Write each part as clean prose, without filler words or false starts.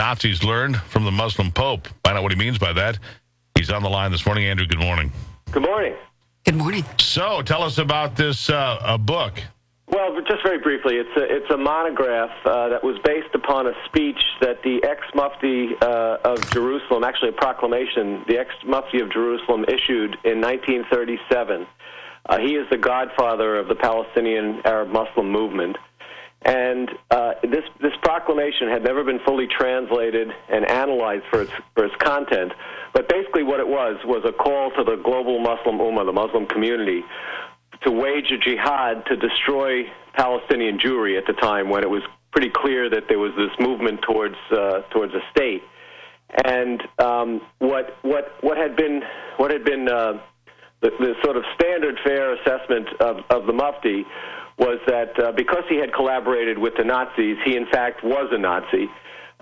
Nazis learned from the Muslim Pope. Find out what he means by that. He's on the line this morning. Andrew, good morning. Good morning. Good morning. So, tell us about this book. Well, just very briefly, it's a monograph that was based upon a speech that the ex-Mufti of Jerusalem, actually a proclamation, the ex-Mufti of Jerusalem issued in 1937. He is the godfather of the Palestinian Arab Muslim movement. And this proclamation had never been fully translated and analyzed for its content. But basically what it was a call to the global Muslim Ummah, the Muslim community, to wage a jihad to destroy Palestinian Jewry at the time when it was pretty clear that there was this movement towards a state. And what had been the sort of standard fare assessment of the Mufti was that because he had collaborated with the Nazis, he in fact was a Nazi,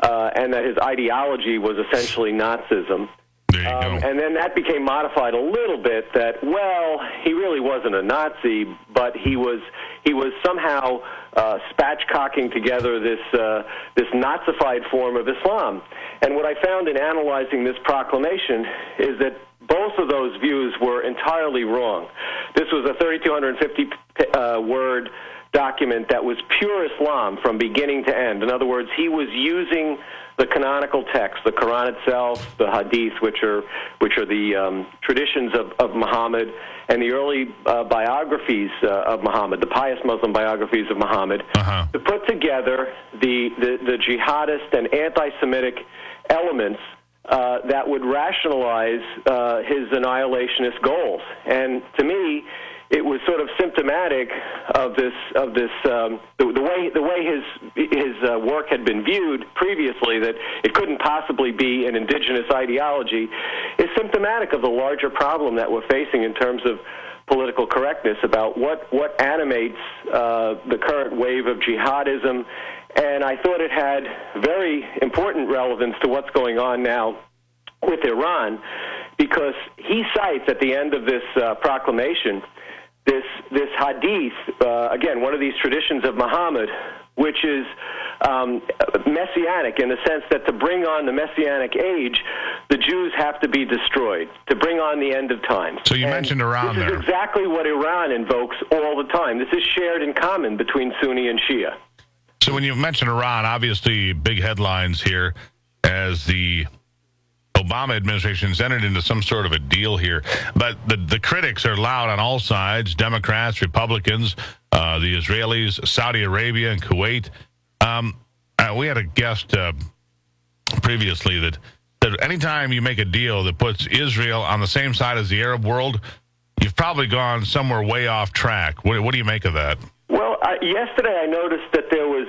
and that his ideology was essentially Nazism. There you go. And then that became modified a little bit that, well, he really wasn't a Nazi, but he was somehow spatchcocking together this Nazified form of Islam. And what I found in analyzing this proclamation is that both of those views were entirely wrong. This was a 3,250-word document that was pure Islam from beginning to end. In other words, he was using the canonical text, the Quran itself, the Hadith, which are the traditions of Muhammad, and the early biographies of Muhammad, the pious Muslim biographies of Muhammad, to put together the jihadist and anti-Semitic elements that would rationalize his annihilationist goals. And to me, it was sort of symptomatic of the way his work had been viewed previously, that it couldn't possibly be an indigenous ideology, is symptomatic of the larger problem that we're facing in terms of political correctness about what animates the current wave of jihadism. And I thought it had very important relevance to what's going on now with Iran, because he cites at the end of this proclamation this hadith, again, one of these traditions of Muhammad, which is messianic in the sense that to bring on the messianic age, the Jews have to be destroyed, to bring on the end of time. So you mentioned Iran there. This is exactly what Iran invokes all the time. This is shared in common between Sunni and Shia. So when you mention Iran, obviously big headlines here as the Obama administration has entered into some sort of a deal here. But the critics are loud on all sides, Democrats, Republicans, the Israelis, Saudi Arabia, and Kuwait. We had a guest previously that anytime you make a deal that puts Israel on the same side as the Arab world, you've probably gone somewhere way off track. What do you make of that? Well, yesterday I noticed that there was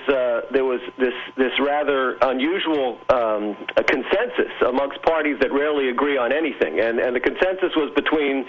this rather unusual consensus amongst parties that rarely agree on anything, and the consensus was between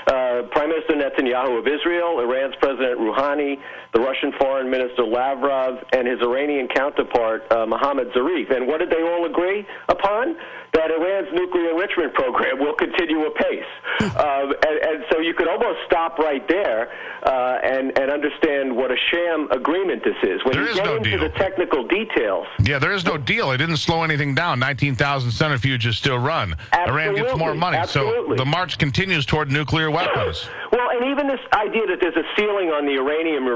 Prime Minister Netanyahu of Israel, Iran's President Rouhani, the Russian Foreign Minister Lavrov, and his Iranian counterpart Mohammad Zarif. And what did they all agree upon? That Iran's nuclear enrichment program will continue apace. And so you could almost stop right there and understand what a sham agreement this is. When you get into the technical details. Yeah, there is no deal. It didn't slow anything down. 19,000 centrifuges still run. Absolutely. Iran gets more money. Absolutely. So the march continues toward nuclear weapons. Well, and even this idea that there's a ceiling on the uranium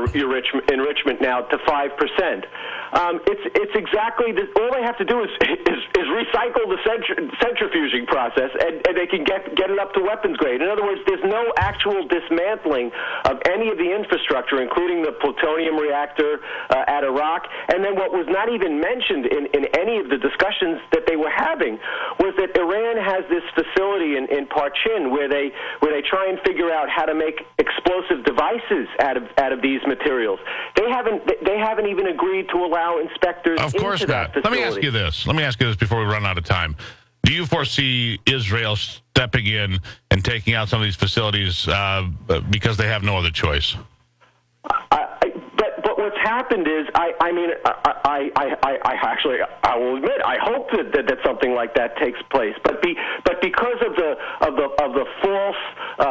enrichment now to 5%. It's exactly this. All they have to do is recycle the centrifuging process, and they can get it up to weapons grade. In other words, there's no actual dismantling of any of the infrastructure, including the plutonium reactor at Iraq. And then what was not even mentioned in any of the discussions that they were having was that Iran has this facility in Parchin where they try and figure out how to make explosive devices out of these materials. They haven't even agreed to allow inspectors into that facility. Let me ask you this before we run out of time. Do you foresee Israel stepping in and taking out some of these facilities because they have no other choice? But what's happened is, I will admit, I hope that something like that takes place. But because of the false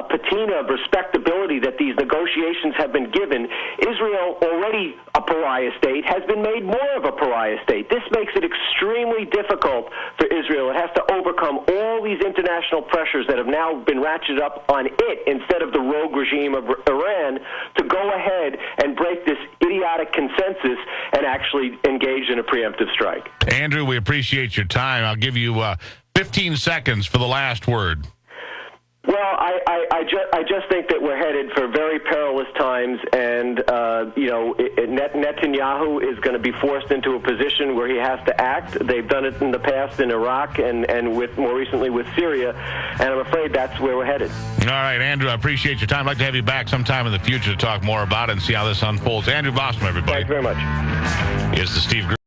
patina of respectability that these negotiations have been given, Israel, already a pariah state, has been made more of a pariah state. This makes it extremely difficult for Israel. It has to overcome all these international pressures that have now been ratcheted up on it instead of the rogue regime of Iran to go ahead and break this idiotic consensus and actually engage in a preemptive strike. Andrew, we appreciate your time. I'll give you 15 seconds for the last word. Well, I just think that we're headed for very perilous times, and Netanyahu is going to be forced into a position where he has to act. They've done it in the past in Iraq and more recently with Syria, and I'm afraid that's where we're headed. All right, Andrew, I appreciate your time. I'd like to have you back sometime in the future to talk more about it and see how this unfolds. Andrew Bostom, everybody. Thanks very much. Here's the Steve Gruber.